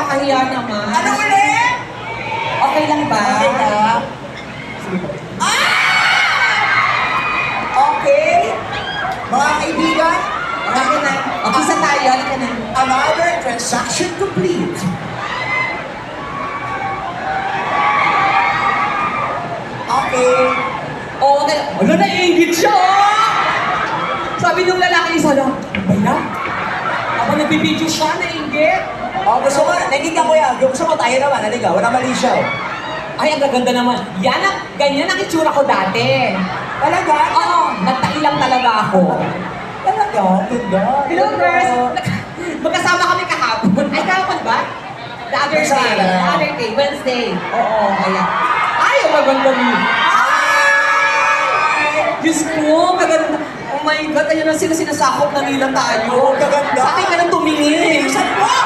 nakakahiya naman. Ano ulit? Okay lang ba? Okay na. Okay. Mga kaibigan, Marami na. Okay, sa tayo. Halika na. another transaction complete. Okay. Oo, ano naiingit siya, oh! Sabi nung lalaki isa lang, ba yan? Ako nagbibideo siya, naiingit. Oh, gusto mo, nagiging ko yan. Gusto mo tayo naman, halika. Wala mali siya. Ay, ang gaganda naman. Yan ang, ganyan ang itsura ko dati. Talaga? Oo, nagtai lang talaga ako. Talaga? Ganda. Hello, girls! Magkasama kami kahapon. Ay, kahapon ba? The other day. Masala. The other day. Wednesday. Oo, ayan. Ay, ang maganda mo. Diyos ko, maganda. Oh my God, ayun ang sila sinasakop na nila tayo. Gaganda. Sa akin ka nang tumingin. Saan mo?